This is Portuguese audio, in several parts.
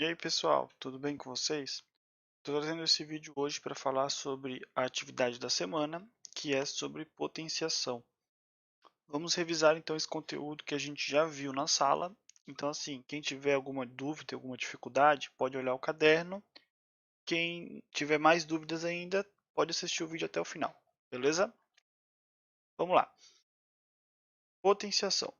E aí pessoal, tudo bem com vocês? Estou trazendo esse vídeo hoje para falar sobre a atividade da semana, que é sobre potenciação. Vamos revisar então esse conteúdo que a gente já viu na sala. Então assim, quem tiver alguma dúvida, alguma dificuldade, pode olhar o caderno. Quem tiver mais dúvidas ainda, pode assistir o vídeo até o final, beleza? Vamos lá. Potenciação.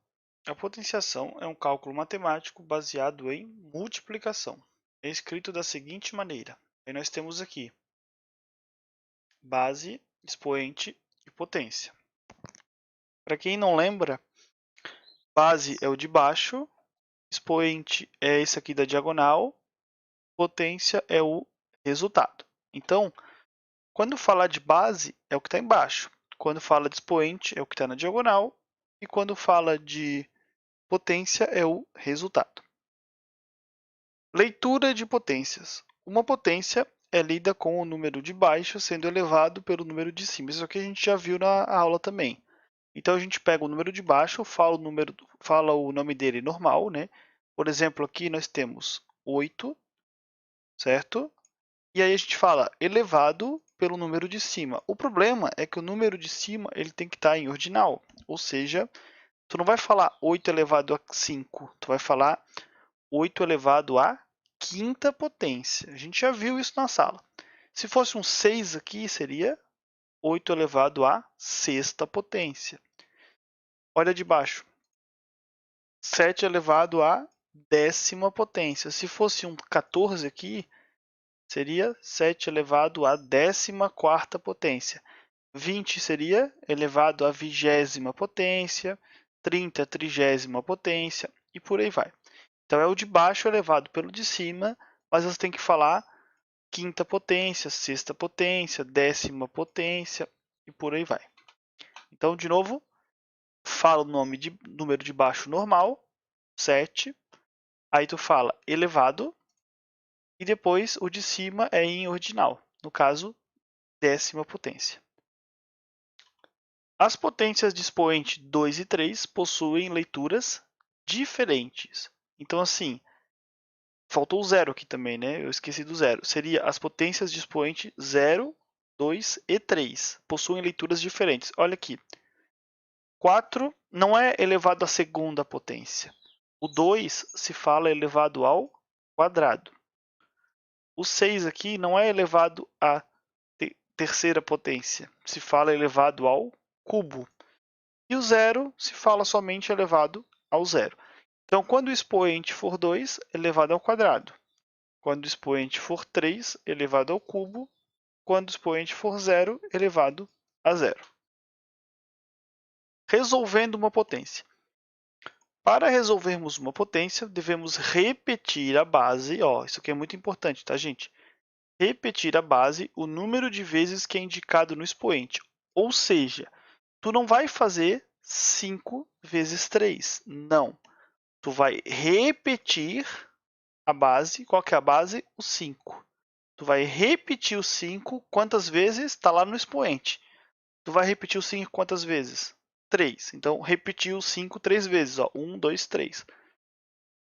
A potenciação é um cálculo matemático baseado em multiplicação. É escrito da seguinte maneira. Aí nós temos aqui base, expoente e potência. Para quem não lembra, base é o de baixo, expoente é esse aqui da diagonal, potência é o resultado. Então, quando fala de base, é o que está embaixo. Quando fala de expoente, é o que está na diagonal. E quando fala de potência, é o resultado. Leitura de potências. Uma potência é lida com o número de baixo sendo elevado pelo número de cima. Isso aqui a gente já viu na aula também. Então a gente pega o número de baixo, fala o nome dele normal, né? Por exemplo, aqui nós temos 8, certo? E aí a gente fala elevado pelo número de cima. O problema é que o número de cima ele tem que estar em ordinal, ou seja, tu não vai falar 8 elevado a 5, tu vai falar 8 elevado à quinta potência. A gente já viu isso na sala. Se fosse um 6 aqui, seria 8 elevado à sexta potência. Olha de baixo. 7 elevado à décima potência. Se fosse um 14 aqui, seria 7 elevado à décima quarta potência. 20 seria elevado à vigésima potência, 30 trigésima potência e por aí vai. Então é o de baixo elevado pelo de cima, mas você tem que falar quinta potência, sexta potência, décima potência e por aí vai. Então, de novo, fala o nome de número de baixo normal, 7. Aí tu fala elevado e depois o de cima é em ordinal, no caso, décima potência. As potências de expoente 2 e 3 possuem leituras diferentes. Então, assim, faltou o zero aqui também, né? Eu esqueci do zero. Seria as potências de expoente 0, 2 e 3. Possuem leituras diferentes. Olha aqui. 4 não é elevado à segunda potência. O 2 se fala elevado ao quadrado. O 6 aqui não é elevado à terceira potência, se fala elevado ao cubo. E o zero se fala somente elevado ao zero. Então, quando o expoente for 2, elevado ao quadrado. Quando o expoente for 3, elevado ao cubo. Quando o expoente for zero, elevado a zero. Resolvendo uma potência. Para resolvermos uma potência, devemos repetir a base. Ó, isso aqui é muito importante, tá, gente? Repetir a base o número de vezes que é indicado no expoente. Ou seja, tu não vai fazer 5 vezes 3. Não. Tu vai repetir a base. Qual que é a base? O 5. Tu vai repetir o 5 quantas vezes? Está lá no expoente. Tu vai repetir o 5 quantas vezes? 3. Então, repetir o 5 3 vezes. 1, 2, 3.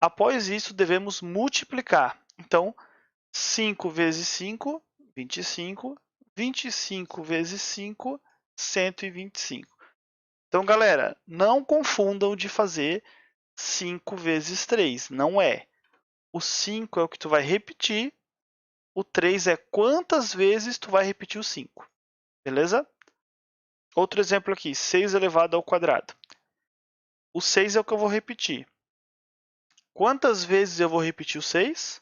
Após isso, devemos multiplicar. Então, 5 vezes 5, 25. 25 vezes 5, 125. Então, galera, não confundam de fazer 5 vezes 3. Não é. O 5 é o que tu vai repetir. O 3 é quantas vezes tu vai repetir o 5. Beleza? Outro exemplo aqui, 6 elevado ao quadrado. O 6 é o que eu vou repetir. Quantas vezes eu vou repetir o 6?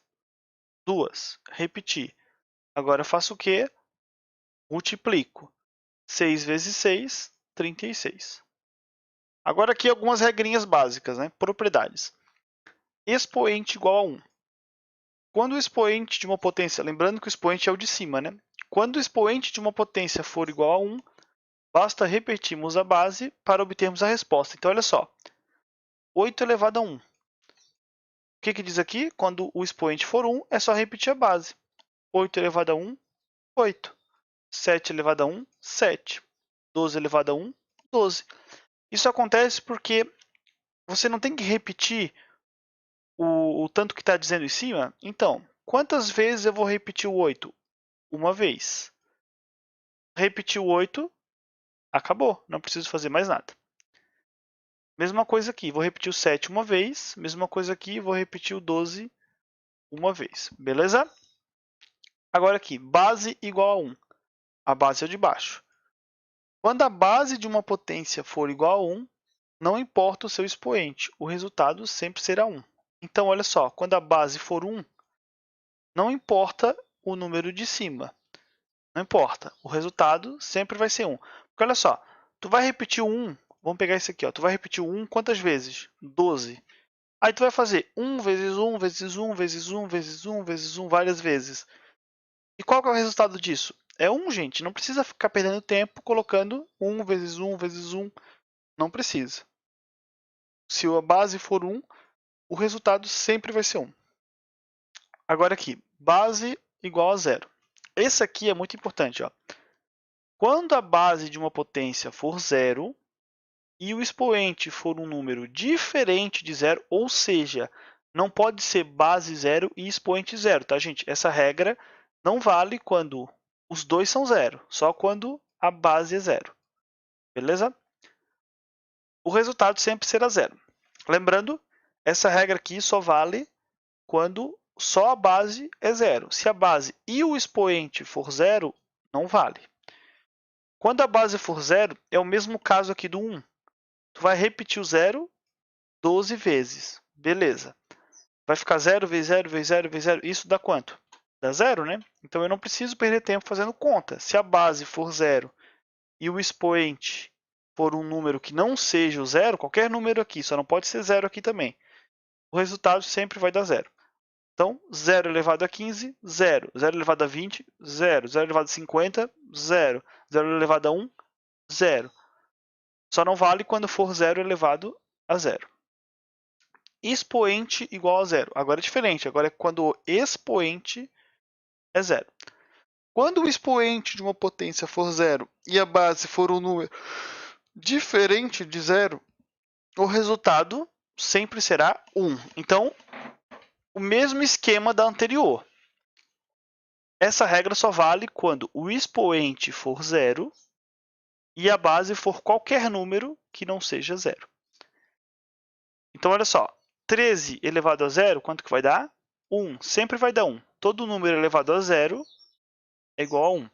2. Repetir. Agora eu faço o quê? Multiplico. 6 vezes 6, 36. Agora aqui algumas regrinhas básicas, né? Propriedades. Expoente igual a 1. Quando o expoente de uma potência, lembrando que o expoente é o de cima, né? Quando o expoente de uma potência for igual a 1, basta repetirmos a base para obtermos a resposta. Então, olha só. 8 elevado a 1. O que diz aqui? Quando o expoente for 1, é só repetir a base. 8 elevado a 1, 8. 7 elevado a 1, 7. 12 elevado a 1, 12. Isso acontece porque você não tem que repetir o tanto que está dizendo em cima? Então, quantas vezes eu vou repetir o 8? Uma vez. Repetir o 8, acabou, não preciso fazer mais nada. Mesma coisa aqui, vou repetir o 7 uma vez. Mesma coisa aqui, vou repetir o 12 uma vez. Beleza? Agora aqui, base igual a 1. A base é o de baixo. Quando a base de uma potência for igual a 1, não importa o seu expoente, o resultado sempre será 1. Então, olha só, quando a base for 1, não importa o número de cima. Não importa, o resultado sempre vai ser 1. Porque olha só, tu vai repetir o 1, vamos pegar esse aqui, ó, tu vai repetir o 1 quantas vezes? 12. Aí tu vai fazer 1 vezes 1 vezes 1 vezes 1 vezes 1 vezes 1 várias vezes. E qual que é o resultado disso? É 1, gente. Não precisa ficar perdendo tempo colocando 1 vezes 1 vezes 1. Não precisa. Se a base for 1, o resultado sempre vai ser 1. Agora aqui, base igual a 0. Esse aqui é muito importante. Ó. Quando a base de uma potência for 0 e o expoente for um número diferente de 0, ou seja, não pode ser base 0 e expoente 0, tá, gente? Essa regra não vale quando os dois são 0, só quando a base é 0. Beleza? O resultado sempre será 0. Lembrando, essa regra aqui só vale quando só a base é 0. Se a base e o expoente for 0, não vale. Quando a base for 0, é o mesmo caso aqui do 1. Tu vai repetir o 0 12 vezes. Beleza. Vai ficar 0 vezes 0 vezes 0 vezes 0. Isso dá quanto? Dá 0, né? Então eu não preciso perder tempo fazendo conta. Se a base for 0 e o expoente for um número que não seja o 0, qualquer número aqui, só não pode ser 0 aqui também, o resultado sempre vai dar 0. Então, 0 elevado a 15, 0. 0 elevado a 20, 0. 0 elevado a 50, 0. 0 elevado a 1, 0. Só não vale quando for 0 elevado a 0. Expoente igual a 0. Agora é diferente. Agora é quando o expoente é 0. Quando o expoente de uma potência for 0 e a base for um número diferente de 0, o resultado sempre será 1. Então, o mesmo esquema da anterior. Essa regra só vale quando o expoente for 0 e a base for qualquer número que não seja 0. Então, olha só. 13 elevado a 0, quanto que vai dar? 1. Sempre vai dar 1. Todo número elevado a 0 é igual a 1.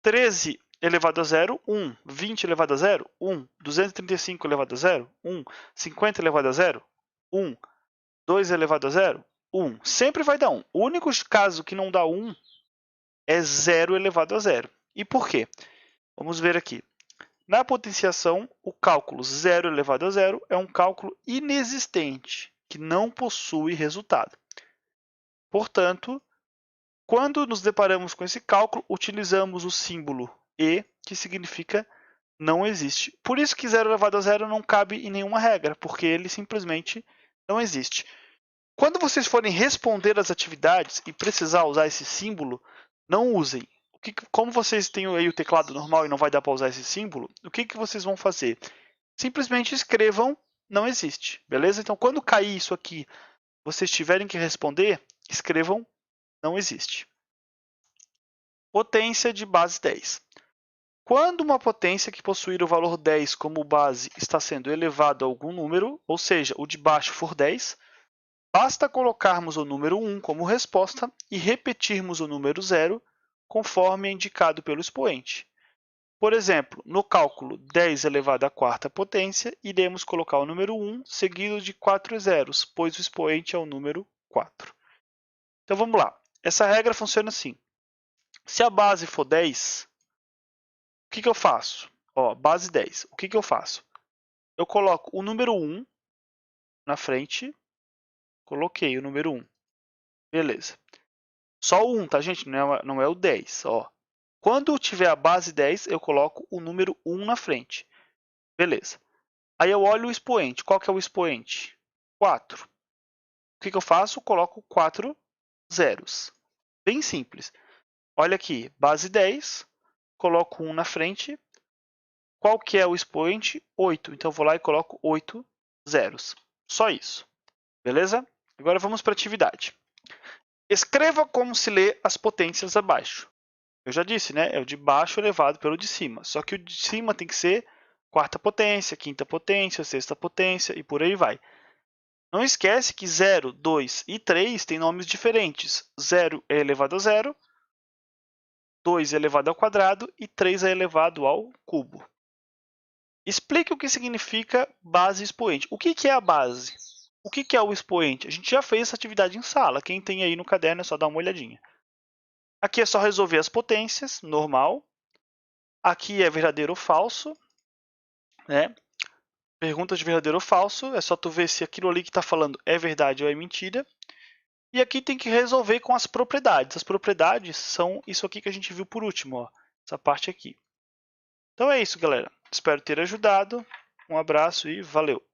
13 elevado a 0, 1. 20 elevado a 0, 1. 235 elevado a 0, 1. 50 elevado a 0, 1. 2 elevado a 0, 1. Sempre vai dar 1. O único caso que não dá 1 é 0 elevado a 0. E por quê? Vamos ver aqui. Na potenciação, o cálculo 0 elevado a 0 é um cálculo inexistente, que não possui resultado. Portanto, quando nos deparamos com esse cálculo, utilizamos o símbolo E, que significa não existe. Por isso que 0 elevado a 0 não cabe em nenhuma regra, porque ele simplesmente não existe. Quando vocês forem responder as atividades e precisar usar esse símbolo, não usem. Como vocês têm aí o teclado normal e não vai dar para usar esse símbolo, o que vocês vão fazer? Simplesmente escrevam não existe, beleza? Então, quando cair isso aqui, vocês tiverem que responder, escrevam não existe. Potência de base 10. Quando uma potência que possuir o valor 10 como base está sendo elevado a algum número, ou seja, o de baixo for 10, basta colocarmos o número 1 como resposta e repetirmos o número 0 conforme é indicado pelo expoente. Por exemplo, no cálculo 10 elevado à quarta potência, iremos colocar o número 1 seguido de 4 zeros, pois o expoente é o número 4. Então vamos lá. Essa regra funciona assim. Se a base for 10, o que eu faço? Ó, base 10. O que eu faço? Eu coloco o número 1 na frente. Coloquei o número 1. Beleza. Só o 1, tá, gente? Não é o 10. Ó. Quando tiver a base 10, eu coloco o número 1 na frente. Beleza. Aí eu olho o expoente. Qual que é o expoente? 4. O que eu faço? Coloco 4 zeros. Bem simples. Olha aqui, base 10, coloco 1 na frente. Qual que é o expoente? 8. Então eu vou lá e coloco 8 zeros. Só isso. Beleza? Agora vamos para a atividade. Escreva como se lê as potências abaixo. Eu já disse, né? É o de baixo elevado pelo de cima. Só que o de cima tem que ser quarta potência, quinta potência, sexta potência e por aí vai. Não esquece que 0, 2 e 3 têm nomes diferentes. 0 é elevado a zero, 2 é elevado ao quadrado e 3 é elevado ao cubo. Explique o que significa base e expoente. O que é a base? O que é o expoente? A gente já fez essa atividade em sala. Quem tem aí no caderno é só dar uma olhadinha. Aqui é só resolver as potências, normal. Aqui é verdadeiro ou falso, né? Pergunta de verdadeiro ou falso, é só tu ver se aquilo ali que está falando é verdade ou é mentira. E aqui tem que resolver com as propriedades. As propriedades são isso aqui que a gente viu por último, ó, essa parte aqui. Então é isso, galera. Espero ter ajudado. Um abraço e valeu!